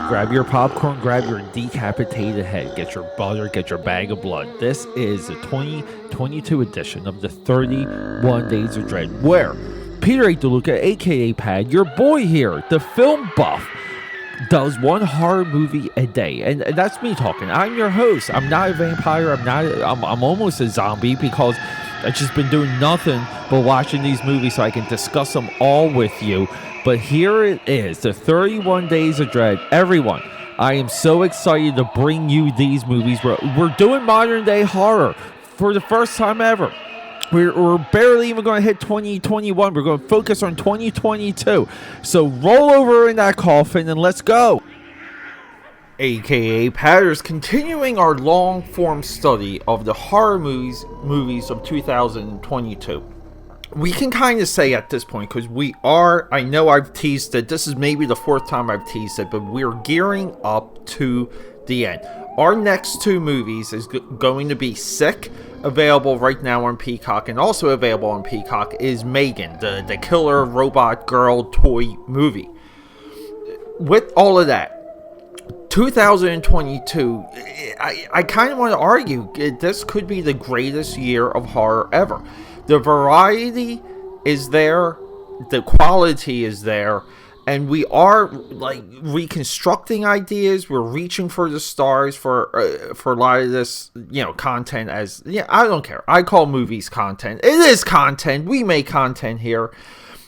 grab your popcorn, grab your decapitated head, get your butter, get your bag of blood. This is the 2022 edition of the 31 Days of Dread, where Peter A. DeLuca, AKAPAD, your boy here, the film buff, does one horror movie a day, and that's me talking. I'm your host. I'm not a vampire. I'm almost a zombie because I've just been doing nothing but watching these movies so I can discuss them all with you. But here it is, the 31 Days of Dread. Everyone, I am so excited to bring you these movies. We're doing modern day horror for the first time ever. We're barely even going to hit 2021. We're going to focus on 2022. So roll over in that coffin and let's go. AKAPAD, continuing our long-form study of the horror movies of 2022. We can kind of say at this point, because I know I've teased it, this is maybe the fourth time I've teased it, but we're gearing up to the end. Our next two movies is going to be Sick, available right now on Peacock, and also available on Peacock is Megan, the killer robot girl toy movie. With all of that, 2022, I kind of want to argue this could be the greatest year of horror ever. The variety is there, the quality is there, and we are like reconstructing ideas. We're reaching for the stars for a lot of this, content. I don't care. I call movies content. It is content. We make content here,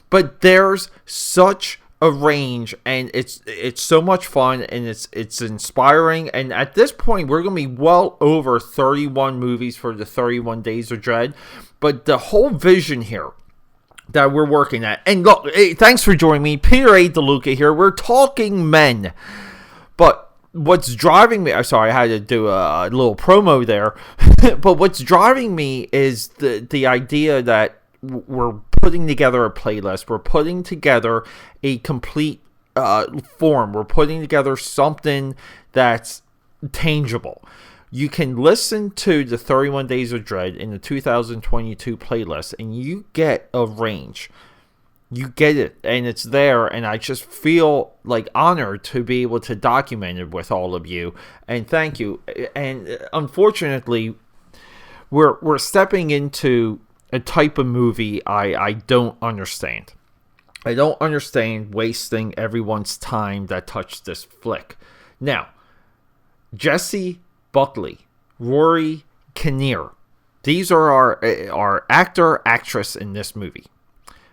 but there's such a range, and it's so much fun, and it's inspiring. And at this point, we're gonna be well over 31 movies for the 31 Days of Dread. But the whole vision here that we're working at, and look, hey, thanks for joining me, Peter A. DeLuca here. We're talking men, but what's driving me? I'm sorry, I had to do a little promo there. But what's driving me is the idea that we're putting together a playlist. We're putting together a complete form. We're putting together something that's tangible. You can listen to the 31 Days of Dread in the 2022 playlist, and you get a range. You get it, and it's there, and I just feel like honored to be able to document it with all of you, and thank you. And unfortunately, we're stepping into a type of movie I don't understand. I don't understand wasting everyone's time that touched this flick. Now, Jessie Buckley, Rory Kinnear, these are our actor, actress in this movie.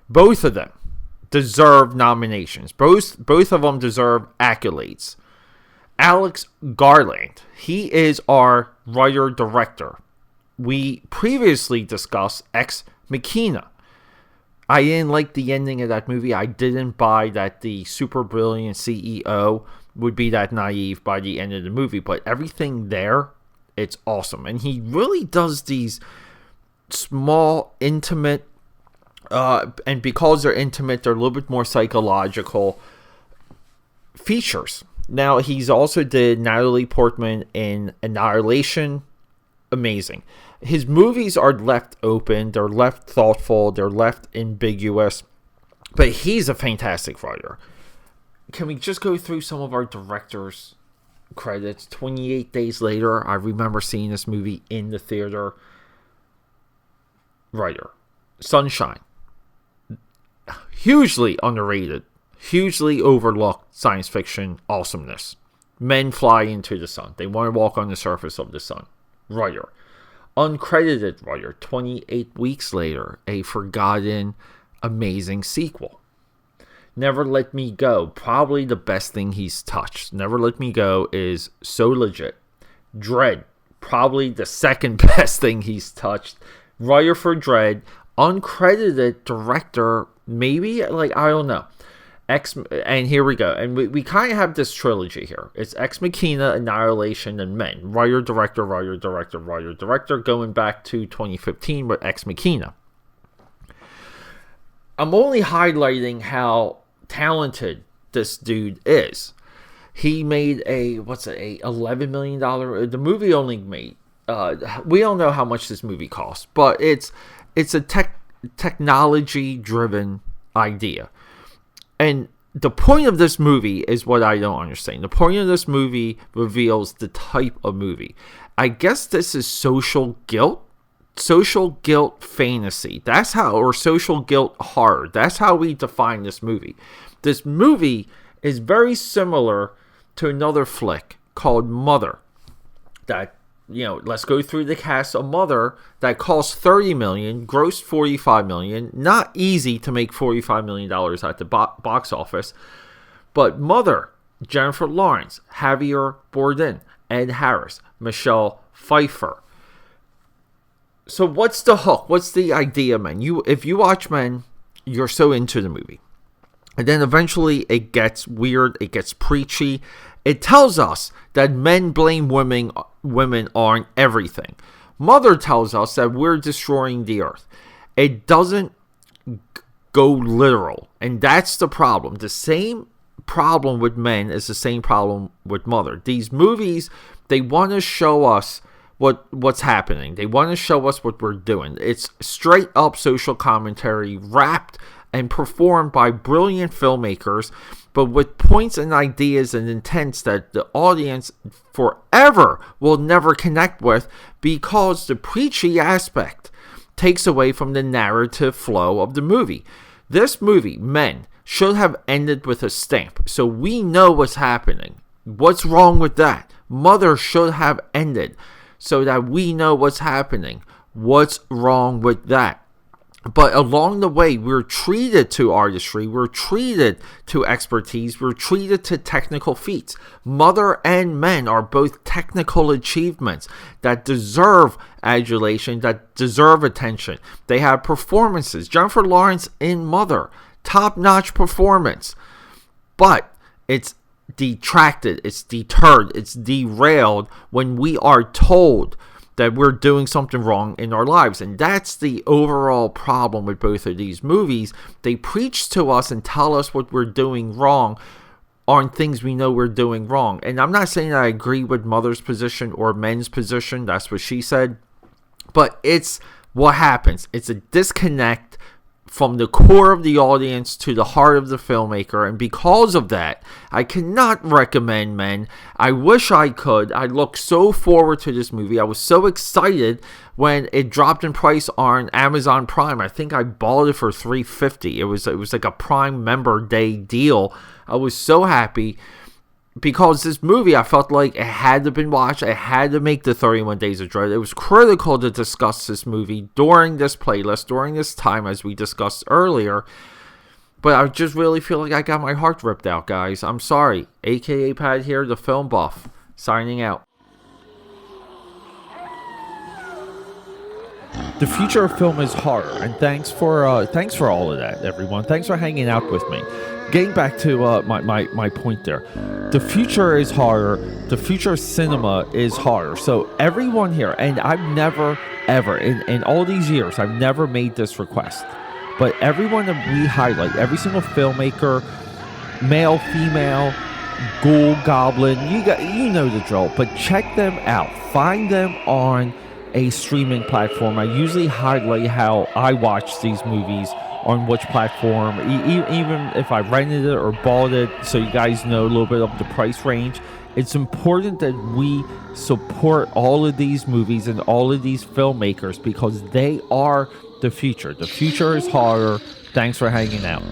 Both of them deserve nominations. Both of them deserve accolades. Alex Garland, he is our writer-director. We previously discussed Ex Machina. I didn't like the ending of that movie. I didn't buy that the super brilliant CEO would be that naive by the end of the movie. But everything there, it's awesome. And he really does these small, intimate, and because they're intimate, they're a little bit more psychological features. Now, he's also did Natalie Portman in Annihilation. Amazing. His movies are left open, they're left thoughtful, they're left ambiguous, but he's a fantastic writer. Can we just go through some of our director's credits? 28 Days Later, I remember seeing this movie in the theater. Writer. Sunshine. Hugely underrated, hugely overlooked science fiction awesomeness. Men fly into the sun. They want to walk on the surface of the sun. Writer. Uncredited writer. 28 Weeks Later, a forgotten, amazing sequel. Never Let Me Go, probably the best thing he's touched. Never Let Me Go is so legit. Dread, probably the second best thing he's touched. Writer for Dread. Uncredited director, maybe, I don't know. And here we go. And we kind of have this trilogy here. It's Ex Machina, Annihilation, and Men. Writer, director, going back to 2015 with Ex Machina. I'm only highlighting how talented this dude is. He made a $11 million, the movie only made, we don't know how much this movie cost, but it's a technology driven idea. And the point of this movie is what I don't understand. The point of this movie reveals the type of movie. I guess this is social guilt fantasy. That's how, or social guilt horror. That's how we define this movie. This movie is very similar to another flick called Mother. That, let's go through the cast of Mother. That cost $30 million, grossed $45 million. Not easy to make $45 million at the box office. But Mother, Jennifer Lawrence, Javier Bardem, Ed Harris, Michelle Pfeiffer. So what's the hook? What's the idea, man? If you watch Men, you're so into the movie. And then eventually it gets weird, it gets preachy. It tells us that men blame women on everything. Mother tells us that we're destroying the earth. It doesn't go literal. And that's the problem. The same problem with Men is the same problem with Mother. These movies, they want to show us what's happening. They want to show us what we're doing. It's straight up social commentary, wrapped and performed by brilliant filmmakers, but with points and ideas and intents that the audience forever will never connect with, because the preachy aspect takes away from the narrative flow of the movie. This movie, Men, should have ended with a stamp, so we know what's happening. What's wrong with that? Mother should have ended so that we know what's happening. What's wrong with that? But along the way, we're treated to artistry, we're treated to expertise, we're treated to technical feats. Mother and Men are both technical achievements that deserve adulation, that deserve attention. They have performances. Jennifer Lawrence in Mother, top-notch performance. But it's detracted, it's deterred, it's derailed when we are told that we're doing something wrong in our lives. And that's the overall problem with both of these movies. They preach to us and tell us what we're doing wrong on things we know we're doing wrong. And I'm not saying that I agree with Mother's position or Men's position. That's what she said. But it's what happens. It's a disconnect from the core of the audience to the heart of the filmmaker, and because of that, I cannot recommend Men. I wish I could. I look so forward to this movie. I was so excited when it dropped in price on Amazon Prime. I think I bought it for $3.50. It was like a Prime Member Day deal. I was so happy, because this movie, I felt like it had to be watched. I had to make the 31 Days of Dread. It was critical to discuss this movie during this playlist, during this time, as we discussed earlier. But I just really feel like I got my heart ripped out, guys. I'm sorry. AKAPAD here, the film buff, signing out. The future of film is horror, and thanks for all of that, everyone. Thanks for hanging out with me. Getting back to my point there, the future is horror. The future of cinema is horror. So everyone here, and I've never, ever, in all these years, I've never made this request, but everyone that we highlight, every single filmmaker, male, female, ghoul, goblin, you know the drill, but check them out. Find them on a streaming platform. I usually highlight how I watch these movies, on which platform, even if I rented it or bought it, so you guys know a little bit of the price range. It's important that we support all of these movies and all of these filmmakers, because they are the future. The future is horror. Thanks for hanging out.